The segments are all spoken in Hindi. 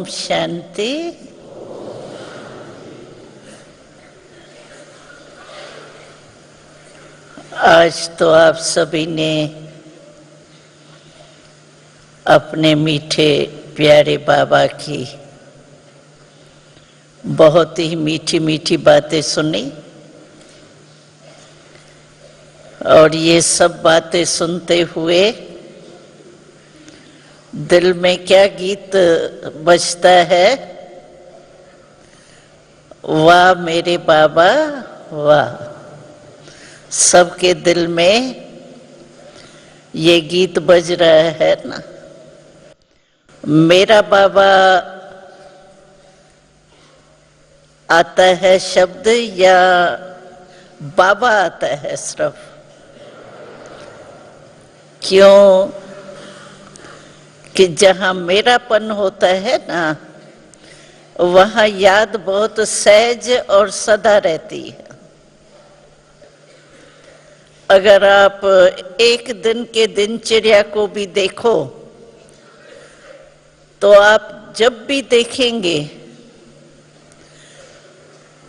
शांति। आज तो आप सभी ने अपने मीठे प्यारे बाबा की बहुत ही मीठी मीठी बातें सुनी, और ये सब बातें सुनते हुए दिल में क्या गीत बजता है? वाह मेरे बाबा वाह। सबके दिल में ये गीत बज रहा है ना। मेरा बाबा आता है शब्द या बाबा आता है सिर्फ? क्यों कि जहां मेरापन होता है ना, वहां याद बहुत सहज और सदा रहती है। अगर आप एक दिन के दिनचर्या को भी देखो तो आप जब भी देखेंगे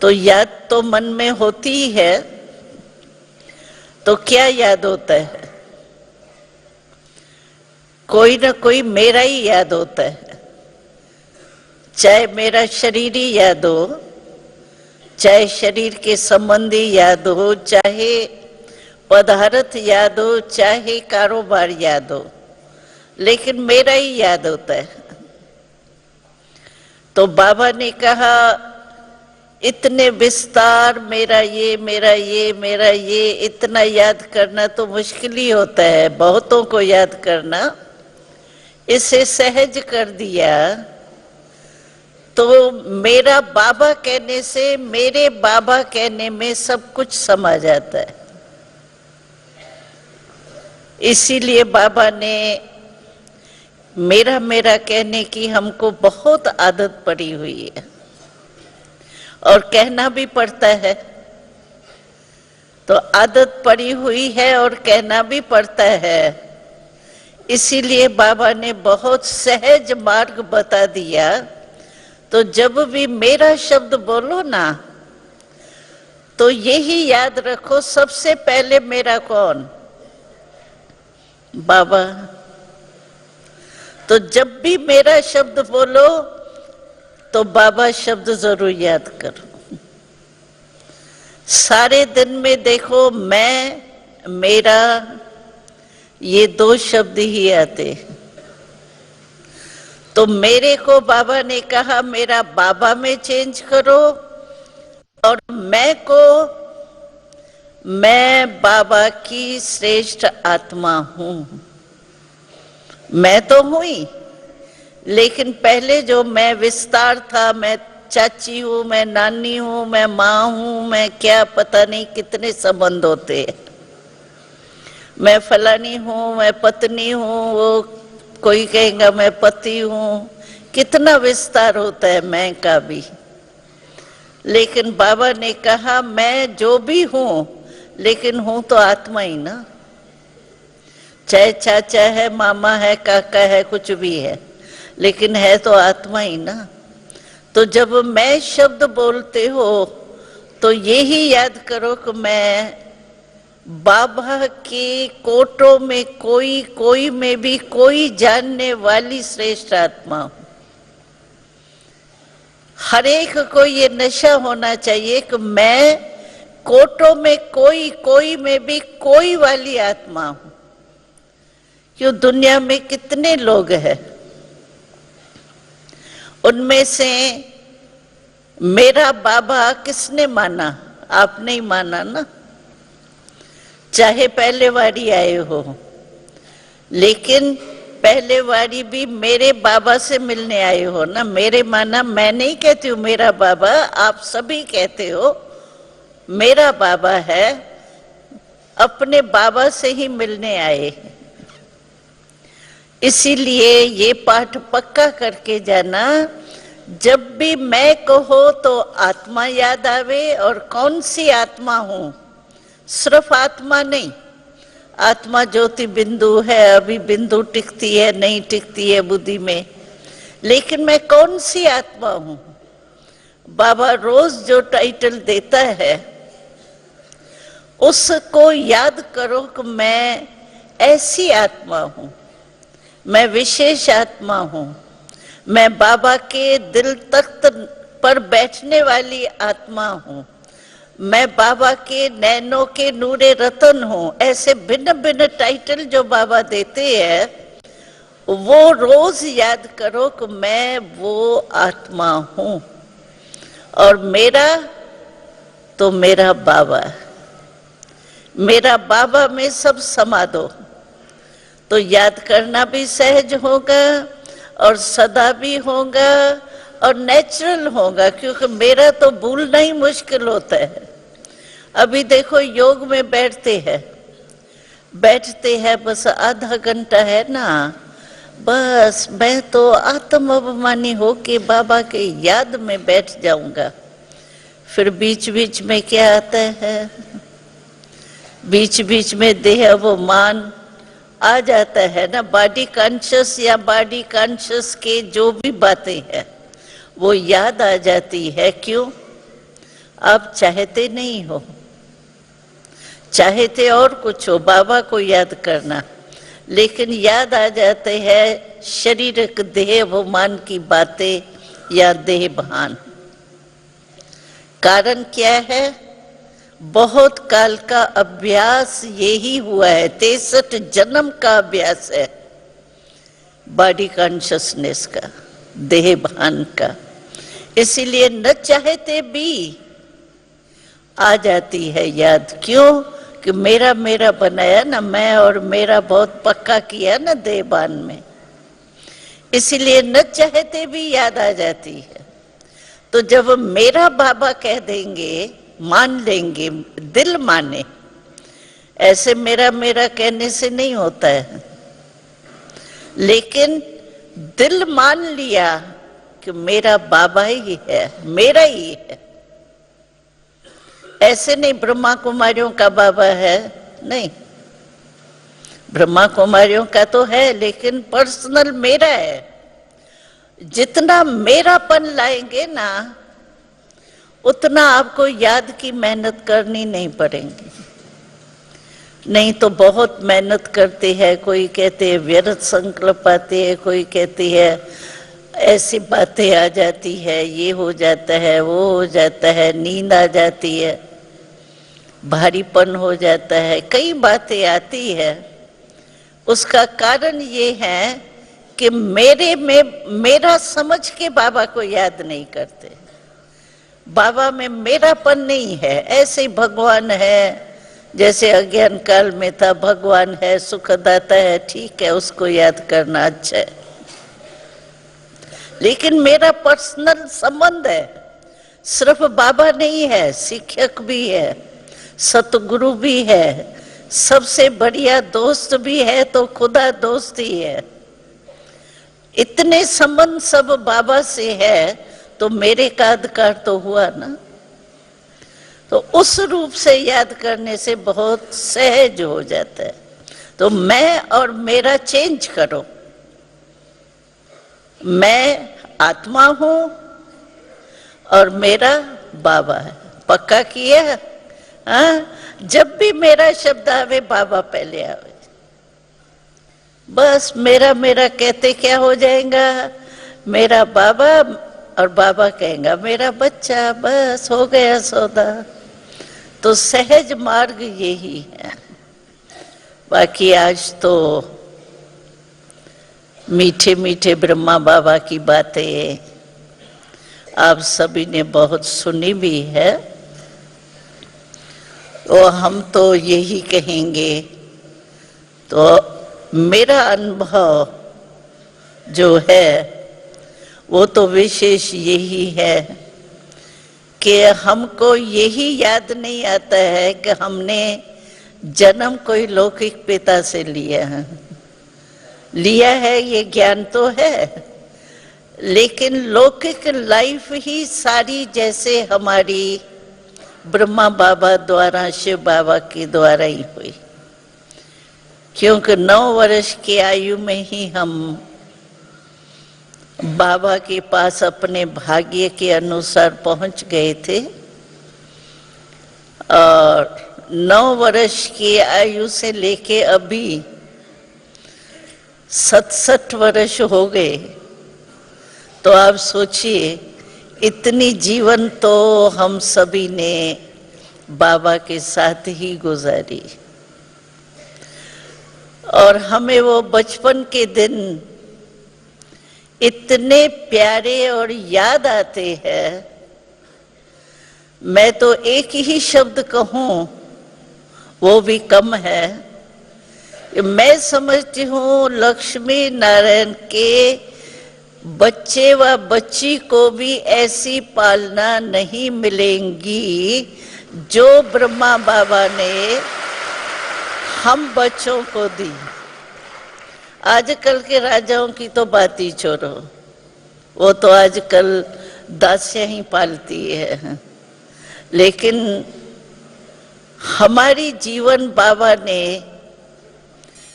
तो याद तो मन में होती ही है। तो क्या याद होता है? कोई ना कोई मेरा ही याद होता है। चाहे मेरा शरीर ही याद हो, चाहे शरीर के संबंधी याद हो, चाहे पदार्थ याद हो, चाहे कारोबार याद हो, लेकिन मेरा ही याद होता है। तो बाबा ने कहा इतने विस्तार, मेरा ये मेरा ये मेरा ये, इतना याद करना तो मुश्किल ही होता है। बहुतों को याद करना, इसे सहज कर दिया तो मेरा बाबा कहने से मेरे बाबा कहने में सब कुछ समा जाता है। इसीलिए बाबा ने मेरा मेरा कहने की हमको बहुत आदत पड़ी हुई है, और कहना भी पड़ता है। तो आदत पड़ी हुई है और कहना भी पड़ता है। इसीलिए बाबा ने बहुत सहज मार्ग बता दिया। तो जब भी मेरा शब्द बोलो ना, तो यही याद रखो, सबसे पहले मेरा कौन? बाबा। तो जब भी मेरा शब्द बोलो तो बाबा शब्द जरूर याद करो। सारे दिन में देखो मैं मेरा ये दो शब्द ही आते। तो मेरे को बाबा ने कहा मेरा बाबा में चेंज करो, और मैं को मैं बाबा की श्रेष्ठ आत्मा हूं। मैं तो हूं ही, लेकिन पहले जो मैं विस्तार था, मैं चाची हूं, मैं नानी हूं, मैं माँ हूं, मैं क्या पता नहीं कितने संबंध होते हैं। मैं फलानी हूं, मैं पत्नी हूं, वो कोई कहेगा मैं पति हूं। कितना विस्तार होता है मैं का भी। लेकिन बाबा ने कहा मैं जो भी हूं, लेकिन हूं तो आत्मा ही ना। चाहे चाचा है, मामा है, काका है, कुछ भी है, लेकिन है तो आत्मा ही ना। तो जब मैं शब्द बोलते हो तो यही याद करो कि मैं बाबा के कोटों में कोई, कोई में भी कोई जानने वाली श्रेष्ठ आत्मा हूं। हर एक को ये नशा होना चाहिए कि मैं कोटों में कोई, कोई में भी कोई वाली आत्मा हूं। क्यों दुनिया में कितने लोग हैं, उनमें से मेरा बाबा किसने माना? आपने ही माना ना। चाहे पहले वारी आए हो, लेकिन पहले वारी भी मेरे बाबा से मिलने आए हो ना। मेरे माना, मैं नहीं कहती हूँ मेरा बाबा, आप सभी कहते हो मेरा बाबा है। अपने बाबा से ही मिलने आए। इसीलिए ये पाठ पक्का करके जाना, जब भी मैं कहो तो आत्मा याद आवे। और कौन सी आत्मा हूं? सिर्फ आत्मा नहीं, आत्मा ज्योति बिंदु है। अभी बिंदु टिकती है नहीं टिकती है बुद्धि में, लेकिन मैं कौन सी आत्मा हूं? बाबा रोज जो टाइटल देता है उसको याद करो कि मैं ऐसी आत्मा हूं, मैं विशेष आत्मा हूं, मैं बाबा के दिल तख्त पर बैठने वाली आत्मा हूं, मैं बाबा के नैनों के नूरे रतन हूं। ऐसे भिन्न भिन्न टाइटल जो बाबा देते हैं वो रोज याद करो कि मैं वो आत्मा हूं और मेरा तो मेरा बाबा, मेरा बाबा में सब समा दो, तो याद करना भी सहज होगा और सदा भी होगा और नेचुरल होगा, क्योंकि मेरा तो भूलना ही मुश्किल होता है। अभी देखो योग में बैठते हैं बस आधा घंटा है ना, बस मैं तो आत्म अभिमानी हो के बाबा के याद में बैठ जाऊंगा। फिर बीच बीच में क्या आता है, बीच बीच में देह अभिमान आ जाता है ना, बॉडी कॉन्शियस या बॉडी कॉन्शियस के जो भी बातें हैं वो याद आ जाती है। क्यों? आप चाहते नहीं हो, चाहते और कुछ हो, बाबा को याद करना, लेकिन याद आ जाते हैं शरीरक देह अभिमान की बातें या देह भान। कारण क्या है? बहुत काल का अभ्यास यही हुआ है, 63 जन्म का अभ्यास है बॉडी कॉन्शियसनेस का, देह भान का। इसीलिए न चाहते भी आ जाती है याद। क्यों? कि मेरा मेरा बनाया ना, मैं और मेरा बहुत पक्का किया ना देह भान में, इसीलिए न चाहते भी याद आ जाती है। तो जब मेरा बाबा कह देंगे, मान लेंगे, दिल माने, ऐसे मेरा मेरा कहने से नहीं होता है, लेकिन दिल मान लिया कि मेरा बाबा ही है, मेरा ही है। ऐसे नहीं ब्रह्मा कुमारियों का बाबा है, नहीं, ब्रह्मा कुमारियों का तो है लेकिन पर्सनल मेरा है। जितना मेरापन लाएंगे ना उतना आपको याद की मेहनत करनी नहीं पड़ेगी। नहीं तो बहुत मेहनत करते हैं, कोई कहते हैं व्यर्थ संकल्प आते हैं, कोई कहती है ऐसी बातें आ जाती है, ये हो जाता है, वो हो जाता है, नींद आ जाती है, भारीपन हो जाता है, कई बातें आती है। उसका कारण ये है कि मेरे में मेरा समझ के बाबा को याद नहीं करते। बाबा में मेरापन नहीं है, ऐसे ही भगवान है, जैसे अज्ञान काल में था, भगवान है, सुखदाता है, ठीक है, उसको याद करना अच्छा है, लेकिन मेरा पर्सनल संबंध है। सिर्फ बाबा नहीं है, शिक्षक भी है, सतगुरु भी है, सबसे बढ़िया दोस्त भी है, तो खुदा दोस्त ही है। इतने संबंध सब बाबा से है तो मेरे का अधिकार तो हुआ ना। तो उस रूप से याद करने से बहुत सहज हो जाता है। तो मैं और मेरा चेंज करो, मैं आत्मा हूं और मेरा बाबा है। पक्का किया? हाँ, जब भी मेरा शब्द आवे बाबा पहले आवे। बस मेरा मेरा कहते क्या हो जाएगा, मेरा बाबा, और बाबा कहेगा मेरा बच्चा, बस हो गया सौदा। तो सहज मार्ग यही है। बाकी आज तो मीठे मीठे ब्रह्मा बाबा की बातें आप सभी ने बहुत सुनी भी है, तो हम तो यही कहेंगे। तो मेरा अनुभव जो है वो तो विशेष यही है कि हमको यही याद नहीं आता है कि हमने जन्म कोई लौकिक पिता से लिया है, ये ज्ञान तो है, लेकिन लौकिक लाइफ ही सारी जैसे हमारी ब्रह्मा बाबा द्वारा, शिव बाबा के द्वारा ही हुई। क्योंकि 9 वर्ष की आयु में ही हम बाबा के पास अपने भाग्य के अनुसार पहुंच गए थे और 9 वर्ष की आयु से लेके अभी 67 वर्ष हो गए। तो आप सोचिए, इतनी जीवन तो हम सभी ने बाबा के साथ ही गुजारी और हमें वो बचपन के दिन इतने प्यारे और याद आते हैं। मैं तो एक ही शब्द कहूं वो भी कम है। मैं समझती हूँ लक्ष्मी नारायण के बच्चे व बच्ची को भी ऐसी पालना नहीं मिलेंगी जो ब्रह्मा बाबा ने हम बच्चों को दी। आजकल के राजाओं की तो बात ही छोड़ो, वो तो आजकल दासियां ही पालती है, लेकिन हमारी जीवन बाबा ने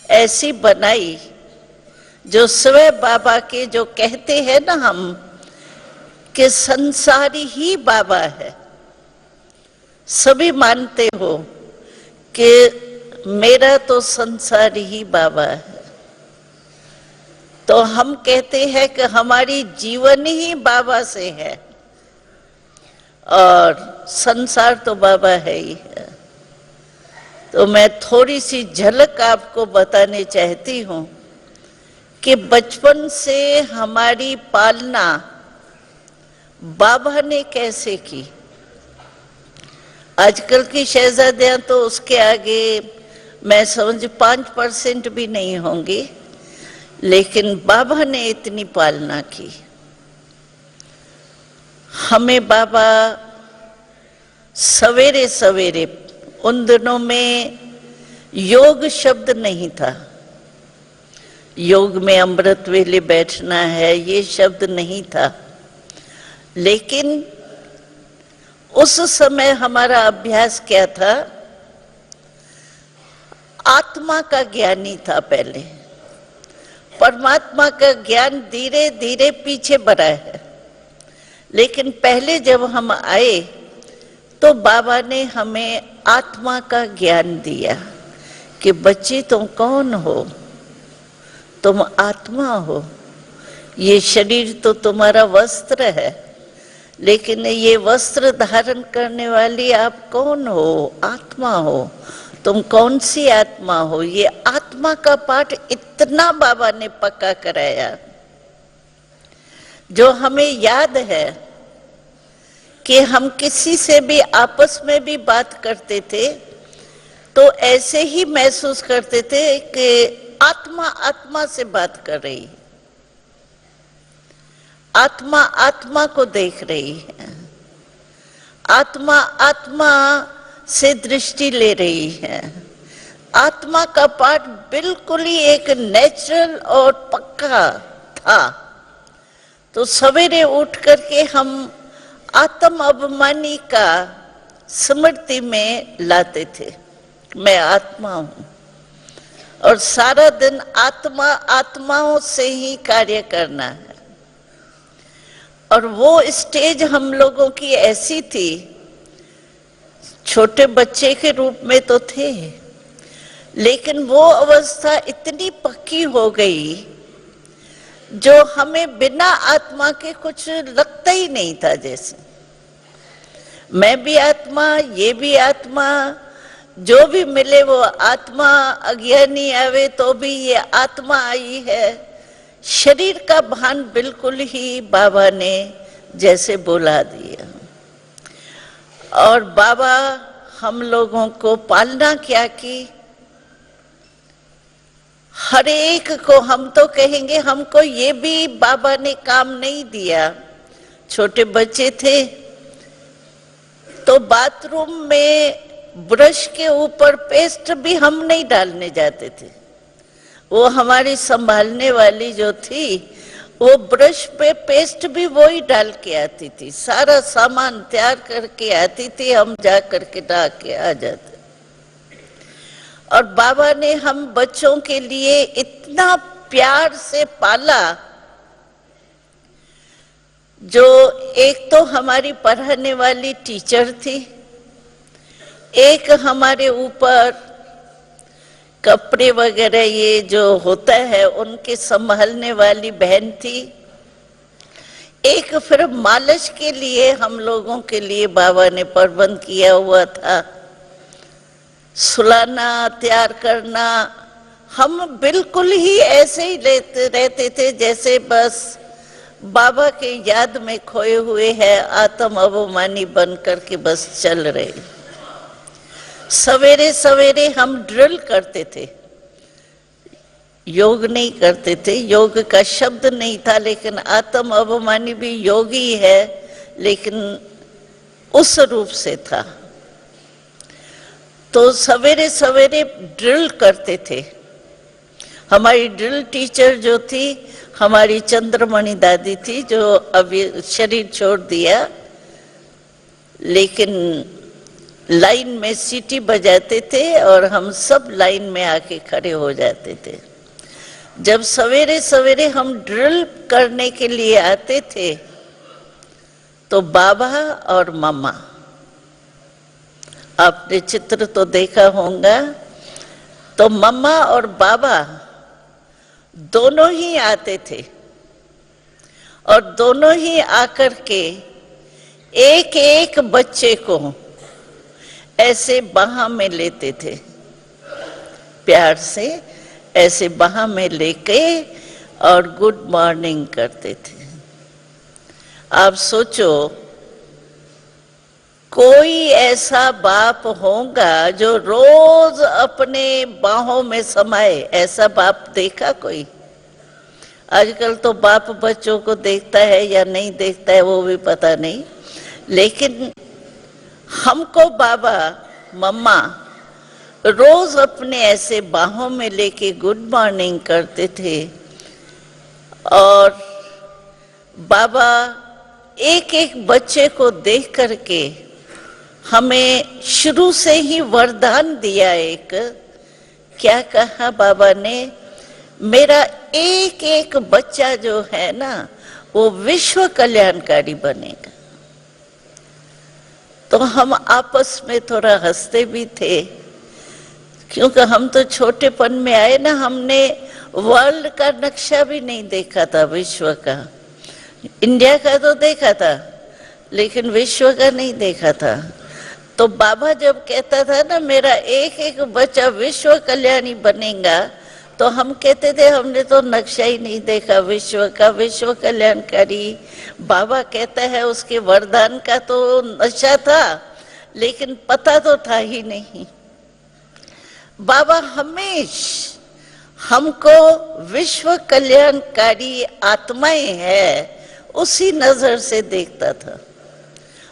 ऐसी बनाई जो स्वयं बाबा के, जो कहते हैं ना हम कि संसार ही बाबा है। सभी मानते हो कि मेरा तो संसार ही बाबा है, तो हम कहते हैं कि हमारी जीवन ही बाबा से है और संसार तो बाबा है ही है। तो मैं थोड़ी सी झलक आपको बताने चाहती हूँ कि बचपन से हमारी पालना बाबा ने कैसे की। आजकल की शहजादियां तो उसके आगे मैं समझ 5% भी नहीं होंगी, लेकिन बाबा ने इतनी पालना की। हमें बाबा सवेरे सवेरे, उन दिनों में योग शब्द नहीं था, योग में अमृत वेले बैठना है ये शब्द नहीं था, लेकिन उस समय हमारा अभ्यास क्या था, आत्मा का ज्ञान ही था। पहले परमात्मा का ज्ञान धीरे धीरे पीछे बढ़ा है, लेकिन पहले जब हम आए तो बाबा ने हमें आत्मा का ज्ञान दिया कि बच्चे तुम कौन हो, तुम आत्मा हो। ये शरीर तो तुम्हारा वस्त्र है, लेकिन ये वस्त्र धारण करने वाली आप कौन हो, आत्मा हो। तुम कौन सी आत्मा हो, ये आत्मा का पाठ इतना बाबा ने पक्का कराया, जो हमें याद है कि हम किसी से भी आपस में भी बात करते थे तो ऐसे ही महसूस करते थे कि आत्मा आत्मा से बात कर रही है, आत्मा आत्मा को देख रही है, आत्मा आत्मा से दृष्टि ले रही है। आत्मा का पाठ बिल्कुल ही एक नेचुरल और पक्का था। तो सवेरे उठ करके हम आत्म अभिमानी का स्मृति में लाते थे, मैं आत्मा हूं और सारा दिन आत्मा आत्माओं से ही कार्य करना है। और वो स्टेज हम लोगों की ऐसी थी, छोटे बच्चे के रूप में तो थे, लेकिन वो अवस्था इतनी पक्की हो गई जो हमें बिना आत्मा के कुछ लगता ही नहीं था। जैसे मैं भी आत्मा, ये भी आत्मा, जो भी मिले वो आत्मा, अज्ञानी आवे तो भी ये आत्मा आई है। शरीर का भान बिल्कुल ही बाबा ने जैसे बुला दिया। और बाबा हम लोगों को पालना क्या की, हर एक को, हम तो कहेंगे हमको ये भी बाबा ने काम नहीं दिया। छोटे बच्चे थे तो बाथरूम में ब्रश के ऊपर पेस्ट भी हम नहीं डालने जाते थे, वो हमारी संभालने वाली जो थी वो ब्रश पे पेस्ट भी वो ही डाल के आती थी, सारा सामान तैयार करके आती थी, हम जा करके डाल के आ जाते। और बाबा ने हम बच्चों के लिए इतना प्यार से पाला जो एक तो हमारी पढ़ाने वाली टीचर थी, एक हमारे ऊपर कपड़े वगैरह ये जो होता है उनके संभालने वाली बहन थी, एक फिर मालिश के लिए हम लोगों के लिए बाबा ने प्रबंध किया हुआ था, सुलाना तैयार करना। हम बिल्कुल ही ऐसे ही रहते थे जैसे बस बाबा के याद में खोए हुए हैं, आत्म अभिमानी बन करके बस चल रहे। सवेरे सवेरे हम ड्रिल करते थे, योग नहीं करते थे, योग का शब्द नहीं था, लेकिन आत्म अभिमानी भी योग ही है, लेकिन उस रूप से था। तो सवेरे सवेरे ड्रिल करते थे। हमारी ड्रिल टीचर जो थी हमारी चंद्रमणि दादी थी, जो अभी शरीर छोड़ दिया, लेकिन लाइन में सीटी बजाते थे और हम सब लाइन में आके खड़े हो जाते थे। जब सवेरे सवेरे हम ड्रिल करने के लिए आते थे तो बाबा और मम्मा, आपने चित्र तो देखा होगा, तो मम्मा और बाबा दोनों ही आते थे और दोनों ही आकर के एक एक बच्चे को ऐसे बाह में लेते थे, प्यार से ऐसे बाह में लेके और गुड मॉर्निंग करते थे। आप सोचो, कोई ऐसा बाप होगा जो रोज अपने बाहों में समाए? ऐसा बाप देखा कोई? आजकल तो बाप बच्चों को देखता है या नहीं देखता है वो भी पता नहीं, लेकिन हमको बाबा मम्मा रोज अपने ऐसे बाहों में लेके गुड मॉर्निंग करते थे। और बाबा एक एक बच्चे को देख करके हमें शुरू से ही वरदान दिया। एक क्या कहा बाबा ने, मेरा एक एक बच्चा जो है ना वो विश्व कल्याणकारी बनेगा। तो हम आपस में थोड़ा हंसते भी थे, क्योंकि हम तो छोटेपन में आए ना, हमने वर्ल्ड का नक्शा भी नहीं देखा था, विश्व का। इंडिया का तो देखा था लेकिन विश्व का नहीं देखा था। तो बाबा जब कहता था ना मेरा एक एक बच्चा विश्व कल्याणी बनेगा, तो हम कहते थे हमने तो नक्शा ही नहीं देखा विश्व का, विश्व कल्याणकारी। बाबा कहता है उसके वरदान का तो नशा था लेकिन पता तो था ही नहीं। बाबा हमेश हमको विश्व कल्याणकारी आत्माएं है उसी नजर से देखता था।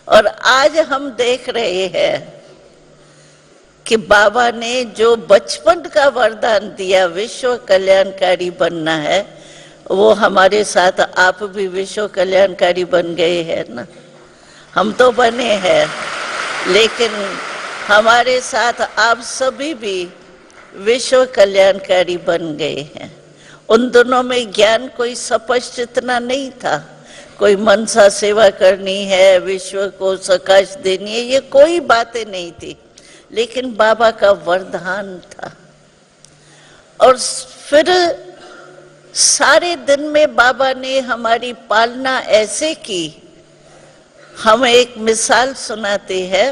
और आज हम देख रहे हैं कि बाबा ने जो बचपन का वरदान दिया विश्व कल्याणकारी बनना है, वो हमारे साथ आप भी विश्व कल्याणकारी बन गए हैं ना। हम तो बने हैं, लेकिन हमारे साथ आप सभी भी विश्व कल्याणकारी बन गए हैं। उन दोनों में ज्ञान कोई स्पष्ट इतना नहीं था, कोई मनसा सेवा करनी है, विश्व को सकाश देनी है, ये कोई बातें नहीं थी, लेकिन बाबा का वरदान था। और फिर सारे दिन में बाबा ने हमारी पालना ऐसे की। हम एक मिसाल सुनाते हैं।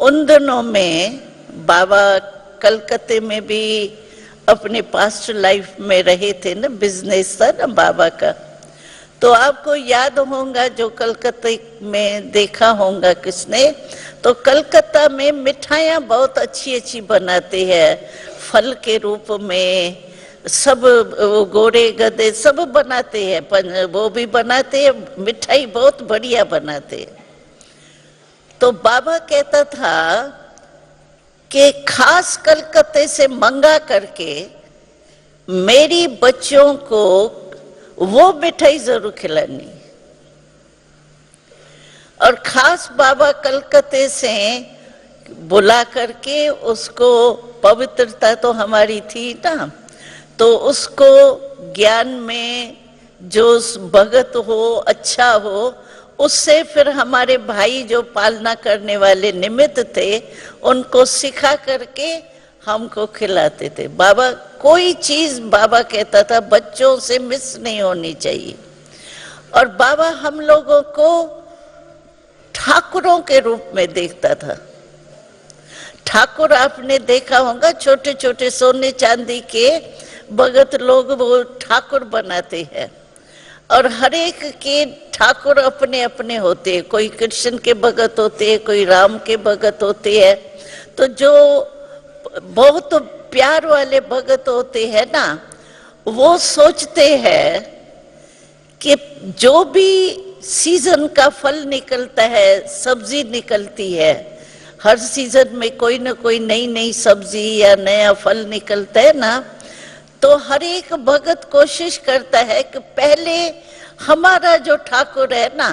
उन दिनों में बाबा कलकत्ते में भी अपने पास्ट लाइफ में रहे थे ना, बिजनेस था ना बाबा का। तो आपको याद होगा, जो कलकत्ते में देखा होगा किसने, तो कलकत्ता में मिठाइयाँ बहुत अच्छी अच्छी बनाते हैं, फल के रूप में सब गोरे गधे सब बनाते हैं, वो भी बनाते हैं, मिठाई बहुत बढ़िया बनाते हैं। तो बाबा कहता था कि खास कलकत्ते से मंगा करके मेरी बच्चों को वो मिठाई जरूर खिलानी। और खास बाबा कलकत्ते से बुला करके उसको, पवित्रता तो हमारी थी ना, तो उसको ज्ञान में जो भगत हो, अच्छा हो, उससे फिर हमारे भाई जो पालना करने वाले निमित्त थे, उनको सिखा करके हमको खिलाते थे। बाबा कोई चीज बाबा कहता था बच्चों से मिस नहीं होनी चाहिए। और बाबा हम लोगों को ठाकुरों के रूप में देखता था। ठाकुर आपने देखा होगा, छोटे छोटे सोने चांदी के भगत लोग वो ठाकुर बनाते हैं, और हर एक के ठाकुर अपने अपने होते हैं। कोई कृष्ण के भगत होते हैं, कोई राम के भगत होते हैं। तो जो बहुत प्यार वाले भगत होते हैं ना, वो सोचते हैं कि जो भी सीजन का फल निकलता है, सब्जी निकलती है, हर सीजन में कोई ना कोई नई नई सब्जी या नया फल निकलता है ना, तो हर एक भगत कोशिश करता है कि पहले हमारा जो ठाकुर है ना,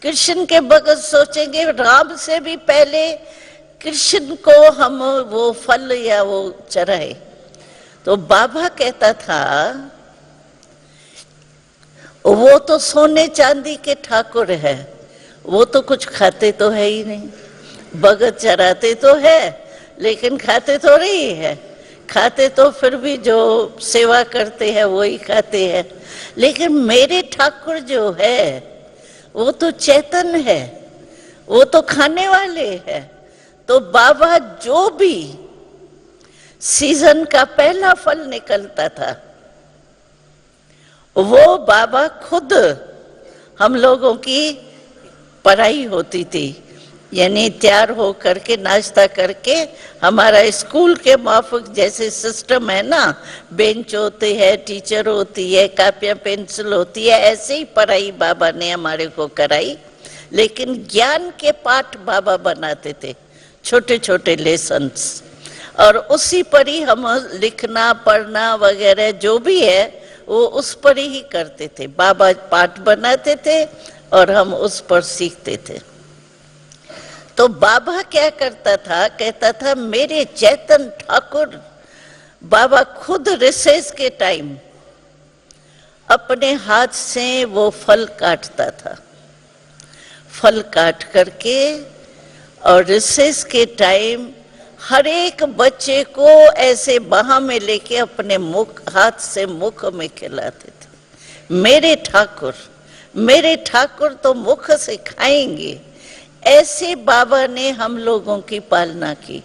कृष्ण के भगत सोचेंगे राम से भी पहले कृष्ण को हम वो फल या वो चढ़ाए। तो बाबा कहता था वो तो सोने चांदी के ठाकुर है, वो तो कुछ खाते तो है ही नहीं। भगत चराते तो है लेकिन खाते तो नहीं है। खाते तो फिर भी जो सेवा करते हैं वो ही खाते हैं। लेकिन मेरे ठाकुर जो है वो तो चेतन है, वो तो खाने वाले हैं। तो बाबा जो भी सीजन का पहला फल निकलता था, वो बाबा खुद हम लोगों की पढ़ाई होती थी, यानी तैयार हो करके नाश्ता करके, हमारा स्कूल के माफिक जैसे सिस्टम है ना, बेंच होते हैं, टीचर होती है, कापियां पेंसिल होती है, ऐसे ही पढ़ाई बाबा ने हमारे को कराई। लेकिन ज्ञान के पाठ बाबा बनाते थे, छोटे छोटे लेसन्स, और उसी पर ही हम लिखना पढ़ना वगैरह जो भी है वो उस पर ही करते थे। बाबा पाठ बनाते थे और हम उस पर सीखते थे। तो बाबा क्या करता था, कहता था मेरे चेतन ठाकुर, बाबा खुद रिसेस के टाइम अपने हाथ से वो फल काटता था। फल काट करके और रिसेस के टाइम हर एक बच्चे को ऐसे बाह में लेके अपने मुख, हाथ से मुख में खिलाते थे। मेरे ठाकुर तो मुख से खाएंगे। ऐसे बाबा ने हम लोगों की पालना की।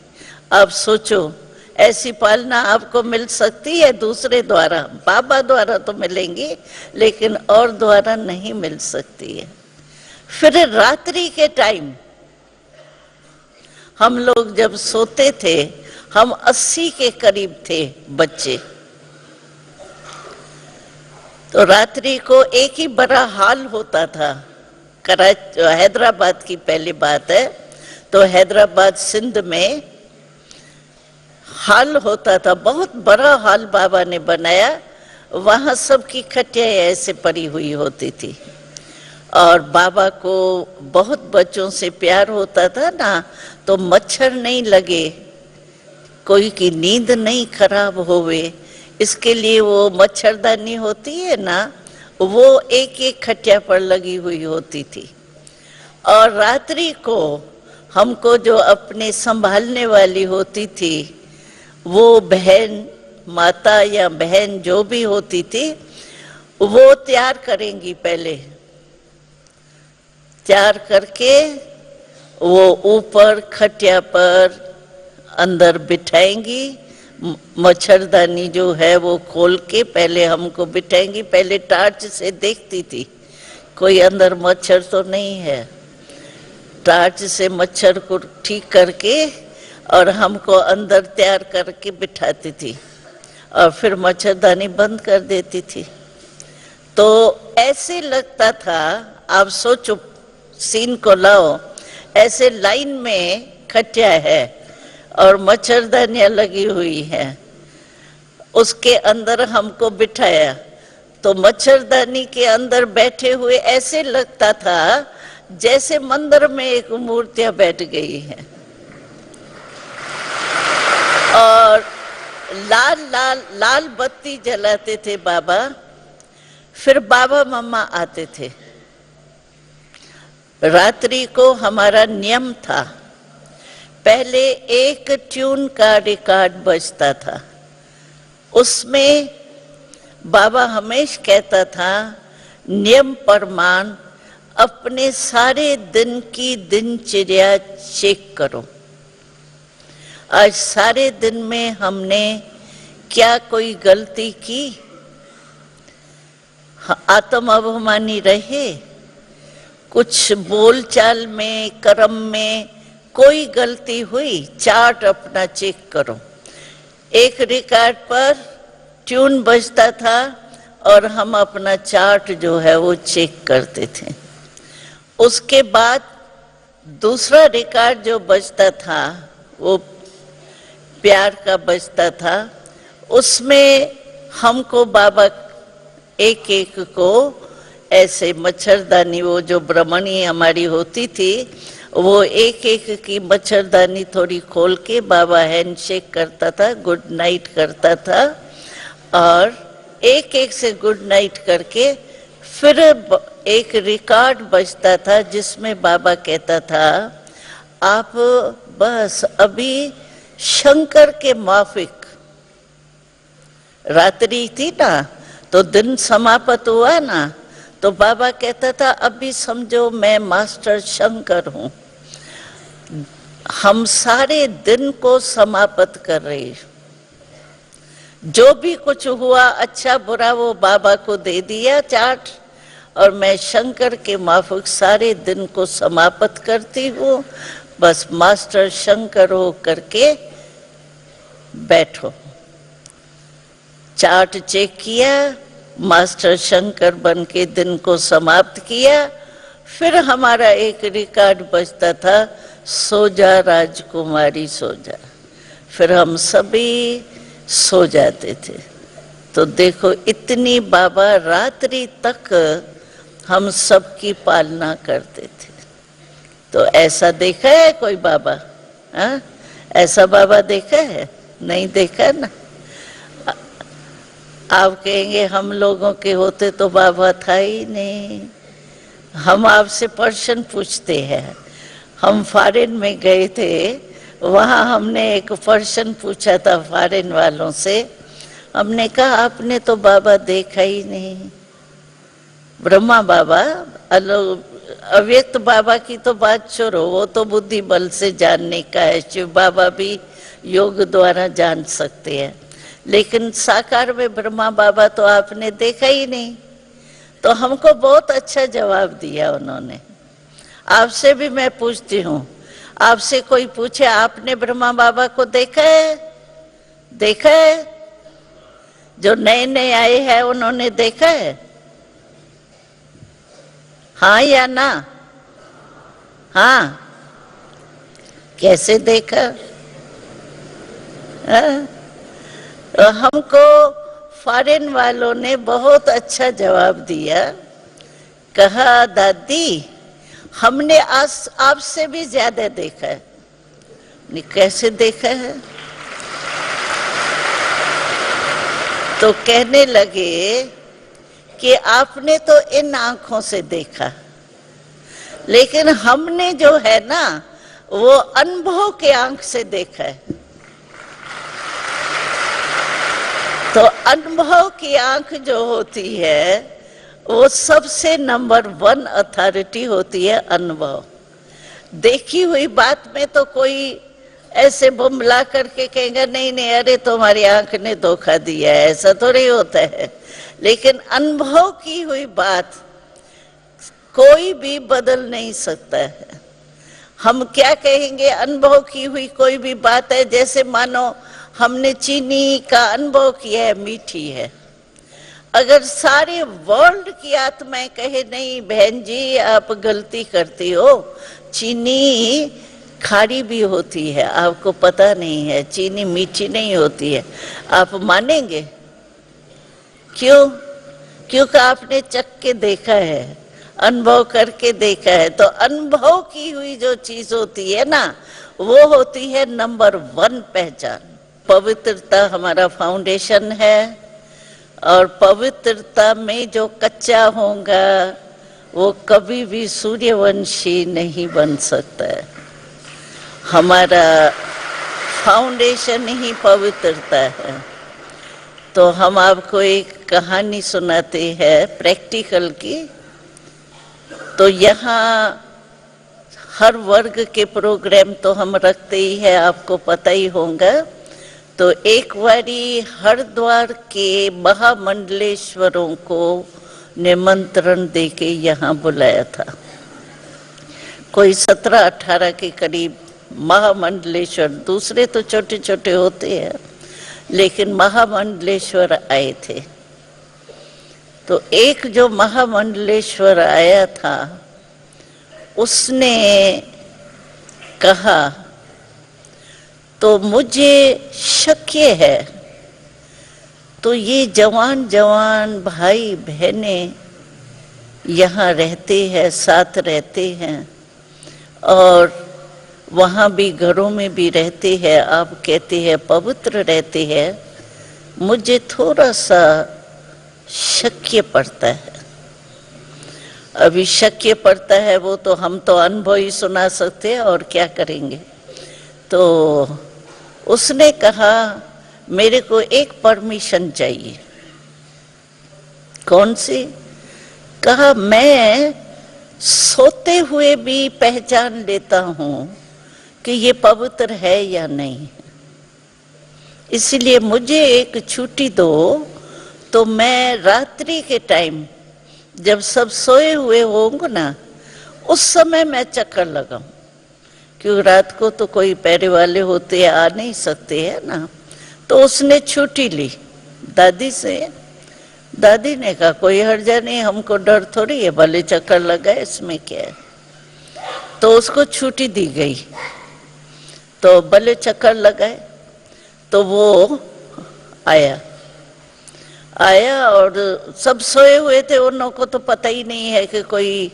अब सोचो, ऐसी पालना आपको मिल सकती है दूसरे द्वारा? बाबा द्वारा तो मिलेंगी लेकिन और द्वारा नहीं मिल सकती है। फिर रात्रि के टाइम हम लोग जब सोते थे, हम 80 के करीब थे बच्चे, तो रात्रि को एक ही बड़ा हॉल होता था। हैदराबाद की पहली बात है, तो हैदराबाद सिंध में हॉल होता था, बहुत बड़ा हॉल बाबा ने बनाया। वहां सबकी खटिया ऐसे पड़ी हुई होती थी, और बाबा को बहुत बच्चों से प्यार होता था ना, तो मच्छर नहीं लगे, कोई की नींद नहीं खराब होवे, इसके लिए वो मच्छरदानी होती है ना, वो एक एक खटिया पर लगी हुई होती थी। और रात्रि को हमको जो अपने संभालने वाली होती थी, वो बहन, माता या बहन जो भी होती थी, वो तैयार करेंगी। पहले तैयार करके वो ऊपर खटिया पर अंदर बिठाएंगी। मच्छरदानी जो है वो खोल के पहले हमको बिठाएंगी। पहले टार्च से देखती थी कोई अंदर मच्छर तो नहीं है, टार्च से मच्छर को ठीक करके और हमको अंदर तैयार करके बिठाती थी, और फिर मच्छरदानी बंद कर देती थी। तो ऐसे लगता था, आप सोचो सीन को लाओ, ऐसे लाइन में खटिया है और मच्छरदानियां लगी हुई हैं, उसके अंदर हमको बिठाया, तो मच्छरदानी के अंदर बैठे हुए ऐसे लगता था जैसे मंदिर में एक मूर्तियां बैठ गई हैं। और लाल लाल लाल बत्ती जलाते थे बाबा, फिर बाबा मम्मा आते थे। रात्रि को हमारा नियम था, पहले एक ट्यून का रिकॉर्ड बजता था, उसमें बाबा हमेशा कहता था नियम प्रमाण अपने सारे दिन की दिनचर्या चेक करो। आज सारे दिन में हमने क्या कोई गलती की, आत्म अभिमानी रहे, कुछ बोलचाल में कर्म में कोई गलती हुई, चार्ट अपना चेक करो। एक रिकॉर्ड पर ट्यून बजता था और हम अपना चार्ट जो है वो चेक करते थे। उसके बाद दूसरा रिकॉर्ड जो बजता था वो प्यार का बजता था, उसमें हमको बाबा एक एक को ऐसे मच्छरदानी, वो जो ब्रह्मणी हमारी होती थी, वो एक एक की मच्छरदानी थोड़ी खोल के बाबा हैंडशेक करता था, गुड नाइट करता था, और एक एक से गुड नाइट करके फिर एक रिकॉर्ड बजता था जिसमें बाबा कहता था आप बस अभी शंकर के माफिक, रात्रि थी ना तो दिन समाप्त हुआ ना, तो बाबा कहता था अभी समझो मैं मास्टर शंकर हूं, हम सारे दिन को समाप्त कर रहे, जो भी कुछ हुआ अच्छा बुरा वो बाबा को दे दिया चार्ट, और मैं शंकर के माफिक सारे दिन को समाप्त करती हूँ, बस मास्टर शंकर हो करके बैठो। चार्ट चेक किया, मास्टर शंकर बन के दिन को समाप्त किया, फिर हमारा एक रिकॉर्ड बजता था सो जा राजकुमारी सो जा, फिर हम सभी सो जाते थे। तो देखो इतनी बाबा रात्रि तक हम सबकी पालना करते थे। तो ऐसा देखा है कोई बाबा? हाँ, ऐसा बाबा देखा है? नहीं देखा ना। आप कहेंगे हम लोगों के होते तो बाबा था ही नहीं। हम आपसे प्रश्न पूछते हैं, हम फॉरेन में गए थे, वहां हमने एक प्रश्न पूछा था फॉरेन वालों से, हमने कहा आपने तो बाबा देखा ही नहीं। ब्रह्मा बाबा, अव्यक्त बाबा की तो बात छोड़ो, वो तो बुद्धि बल से जानने का है, शिव बाबा भी योग द्वारा जान सकते हैं, लेकिन साकार में ब्रह्मा बाबा तो आपने देखा ही नहीं। तो हमको बहुत अच्छा जवाब दिया उन्होंने। आपसे भी मैं पूछती हूँ, आपसे कोई पूछे आपने ब्रह्मा बाबा को देखा है? देखा है? जो नए नए आए हैं उन्होंने देखा है? हाँ या ना? हाँ, कैसे देखा? हाँ? तो हमको फॉरेन वालों ने बहुत अच्छा जवाब दिया, कहा दादी हमने आज आपसे भी ज्यादा देखा है। कैसे देखा है? तो कहने लगे कि आपने तो इन आंखों से देखा, लेकिन हमने जो है ना वो अनुभव के आंख से देखा है। तो अनुभव की आंख जो होती है वो सबसे नंबर 1 अथॉरिटी होती है, अनुभव। देखी हुई बात में तो कोई ऐसे बुमला करके कहेगा नहीं नहीं अरे तुम्हारी आंख ने धोखा दिया है, ऐसा तो नहीं होता है। लेकिन अनुभव की हुई बात कोई भी बदल नहीं सकता है। हम क्या कहेंगे, अनुभव की हुई कोई भी बात है, जैसे मानो हमने चीनी का अनुभव किया है, मीठी है। अगर सारे वर्ल्ड की आत्माएं कहे नहीं बहन जी आप गलती करती हो, चीनी खारी भी होती है, आपको पता नहीं है, चीनी मीठी नहीं होती है, आप मानेंगे? क्यों? क्योंकि आपने चख के देखा है, अनुभव करके देखा है। तो अनुभव की हुई जो चीज होती है ना वो होती है नंबर 1 पहचान। पवित्रता हमारा फाउंडेशन है, और पवित्रता में जो कच्चा होगा वो कभी भी सूर्यवंशी नहीं बन सकता है। हमारा फाउंडेशन ही पवित्रता है। तो हम आपको एक कहानी सुनाते हैं प्रैक्टिकल की। तो यहाँ हर वर्ग के प्रोग्राम तो हम रखते ही है, आपको पता ही होगा। तो एक बारी हरिद्वार के महामंडलेश्वरों को निमंत्रण देके यहाँ बुलाया था। कोई 17-18 के करीब महामंडलेश्वर, दूसरे तो छोटे छोटे होते हैं, लेकिन महामंडलेश्वर आए थे। तो एक जो महामंडलेश्वर आया था उसने कहा, तो मुझे शक्य है, तो ये जवान जवान भाई बहनें यहाँ रहते हैं, साथ रहते हैं और वहाँ भी घरों में भी रहते हैं, आप कहते हैं पवित्र रहते हैं, मुझे थोड़ा सा शक्य पड़ता है। अभी शक्य पड़ता है वो तो हम तो अनुभव ही सुना सकते हैं और क्या करेंगे। तो उसने कहा मेरे को एक परमिशन चाहिए। कौन सी? कहा मैं सोते हुए भी पहचान लेता हूं कि ये पवित्र है या नहीं, इसलिए मुझे एक छुट्टी दो, तो मैं रात्रि के टाइम जब सब सोए हुए होंगे ना, उस समय मैं चक्कर लगाऊं, क्योंकि रात को तो कोई पैरे वाले होते आ नहीं सकते है ना। तो उसने छुट्टी ली दादी से। दादी ने कहा कोई हर्जा नहीं, हमको डर थोड़ी है, भले चक्कर लगाए, इसमें क्या है। तो उसको छुट्टी दी गई, तो भले चक्कर लगाए। तो वो आया और सब सोए हुए थे, उन को तो पता ही नहीं है कि कोई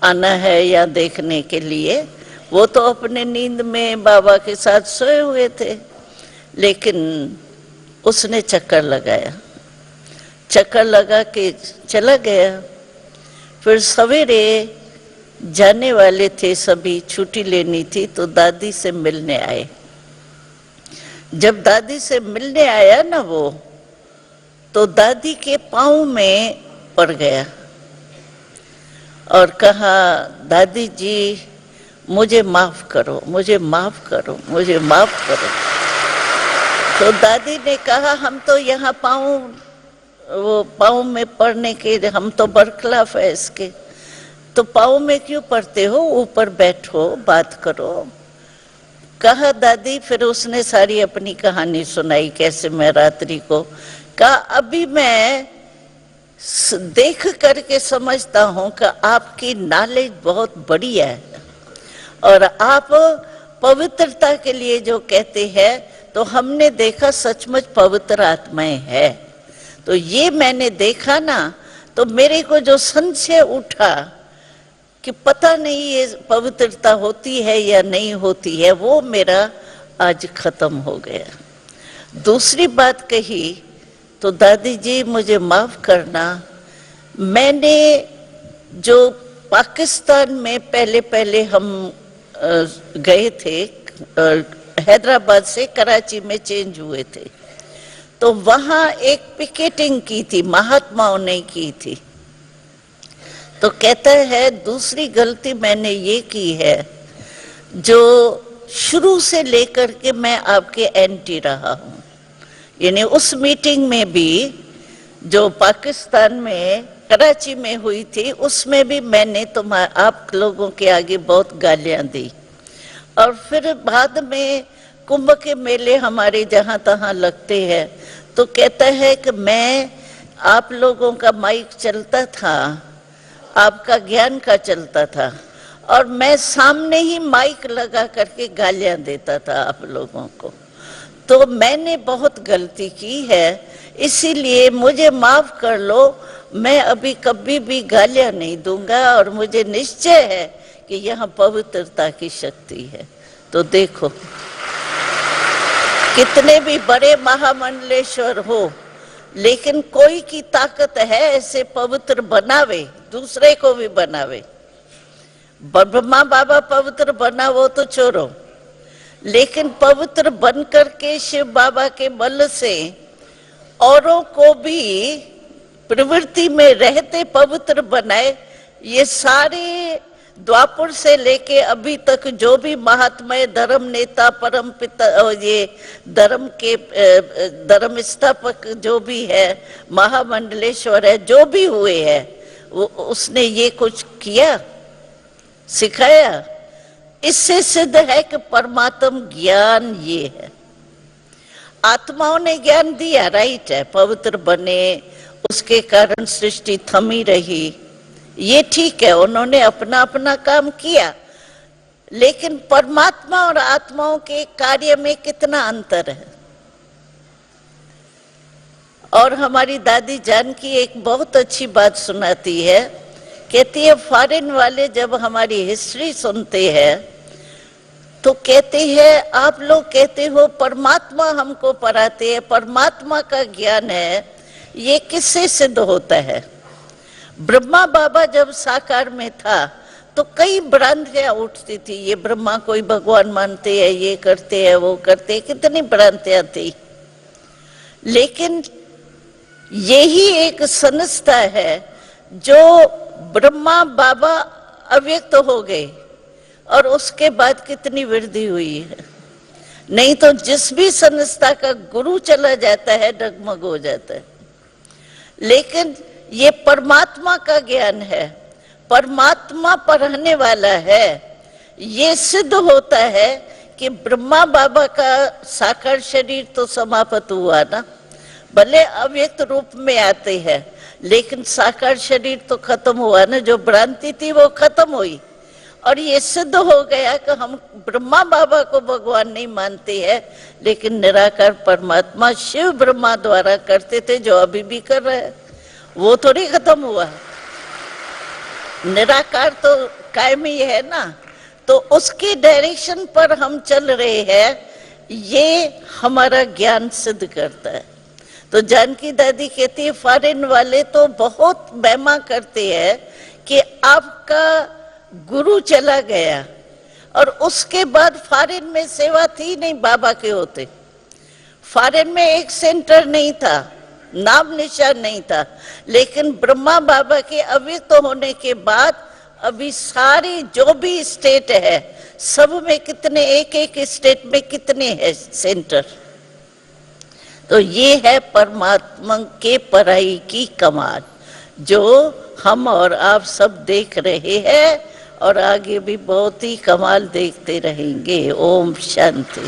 आना है या देखने के लिए। वो तो अपने नींद में बाबा के साथ सोए हुए थे, लेकिन उसने चक्कर लगाया, चक्कर लगा के चला गया। फिर सवेरे जाने वाले थे सभी, छुट्टी लेनी थी, तो दादी से मिलने आए। जब दादी से मिलने आया ना वो, तो दादी के पाँव में पड़ गया और कहा दादी जी मुझे माफ करो, मुझे माफ करो, मुझे माफ करो। तो दादी ने कहा हम तो यहाँ पाँव में पड़ने के, हम तो बरखिलाफ है इसके, तो पाँव में क्यों पड़ते हो, ऊपर बैठो बात करो। कहा दादी, फिर उसने सारी अपनी कहानी सुनाई, कैसे मैं रात्रि को, कहा अभी मैं देख करके समझता हूं कि आपकी नॉलेज बहुत बढ़िया है और आप पवित्रता के लिए जो कहते हैं, तो हमने देखा सचमुच पवित्र आत्माएं है। तो ये मैंने देखा ना, तो मेरे को जो संशय उठा कि पता नहीं ये पवित्रता होती है या नहीं होती है, वो मेरा आज खत्म हो गया। दूसरी बात कही, तो दादी जी मुझे माफ करना, मैंने जो पाकिस्तान में पहले हम गए थे, हैदराबाद से कराची में चेंज हुए थे, तो वहां एक पिकेटिंग की थी, महात्माओं ने की थी। तो कहता है दूसरी गलती मैंने ये की है, जो शुरू से लेकर के मैं आपके एंटी रहा हूं। यानी उस मीटिंग में भी जो पाकिस्तान में कराची में हुई थी, उसमें भी मैंने आप लोगों के आगे बहुत गालियां दी। और फिर बाद में कुंभ के मेले हमारे जहां तहां लगते हैं, तो कहता है कि मैं, आप लोगों का माइक चलता था, आपका ज्ञान का चलता था, और मैं सामने ही माइक लगा करके गालियां देता था आप लोगों को। तो मैंने बहुत गलती की है, इसीलिए मुझे माफ कर लो, मैं अभी कभी भी गालियां नहीं दूंगा और मुझे निश्चय है कि यहाँ पवित्रता की शक्ति है। तो देखो कितने भी बड़े महामंडलेश्वर हो, लेकिन कोई की ताकत है ऐसे पवित्र बनावे, दूसरे को भी बनावे। ब्रह्मा बाबा पवित्र बना वो तो छोड़ो, लेकिन पवित्र बन करके शिव बाबा के बल से औरों को भी प्रवृत्ति में रहते पवित्र बनाए। ये सारे द्वापर से लेके अभी तक जो भी महात्मा, धर्म नेता, परम पिता, ये धर्म के धर्म स्थापक जो भी है, महामंडलेश्वर है, जो भी हुए हैं, वो उसने ये कुछ किया, सिखाया। इससे सिद्ध है कि परमात्म ज्ञान ये है। आत्माओं ने ज्ञान दिया, राइट है, पवित्र बने, उसके कारण सृष्टि थमी रही, ये ठीक है, उन्होंने अपना अपना काम किया। लेकिन परमात्मा और आत्माओं के कार्य में कितना अंतर है। और हमारी दादी जानकी एक बहुत अच्छी बात सुनाती है, कहती है फॉरेन वाले जब हमारी हिस्ट्री सुनते हैं तो कहते हैं आप लोग कहते हो परमात्मा हमको पढ़ाते हैं, परमात्मा का ज्ञान है, ये किससे सिद्ध होता है। ब्रह्मा बाबा जब साकार में था तो कई भ्रांतियां उठती थी, ये ब्रह्मा कोई भगवान मानते हैं, ये करते हैं, वो करते हैं, कितनी भ्रांतियां थी। लेकिन यही एक संस्था है जो ब्रह्मा बाबा अव्यक्त हो गए और उसके बाद कितनी वृद्धि हुई है। नहीं तो जिस भी संस्था का गुरु चला जाता है डगमग हो जाता है। लेकिन ये परमात्मा का ज्ञान है, परमात्मा पढ़ाने वाला है। ये सिद्ध होता है कि ब्रह्मा बाबा का साकार शरीर तो समाप्त हुआ ना, भले अव्यक्त रूप में आते हैं, लेकिन साकार शरीर तो खत्म हुआ ना, जो भ्रांति थी वो खत्म हुई। और ये सिद्ध हो गया कि हम ब्रह्मा बाबा को भगवान नहीं मानते हैं, लेकिन निराकार परमात्मा शिव ब्रह्मा द्वारा करते थे, जो अभी भी कर रहे हैं, वो थोड़ी खत्म हुआ। निराकार तो कायमी है ना, तो उसकी डायरेक्शन पर हम चल रहे हैं, ये हमारा ज्ञान सिद्ध करता है। तो जानकी दादी कहती है फॉरेन वाले तो बहुत महिमा करते हैं कि आपका गुरु चला गया और उसके बाद फॉरेन में सेवा थी नहीं, बाबा के होते। फॉरेन में एक सेंटर नहीं था, नाम निशान नहीं था, लेकिन ब्रह्मा बाबा के अव्यक्त होने के बाद अभी सारी जो भी स्टेट है सब में कितने, एक एक स्टेट में कितने हैं सेंटर। तो ये है परमात्मा के पढ़ाई की कमाल, जो हम और आप सब देख रहे हैं और आगे भी बहुत ही कमाल देखते रहेंगे। ओम शांति।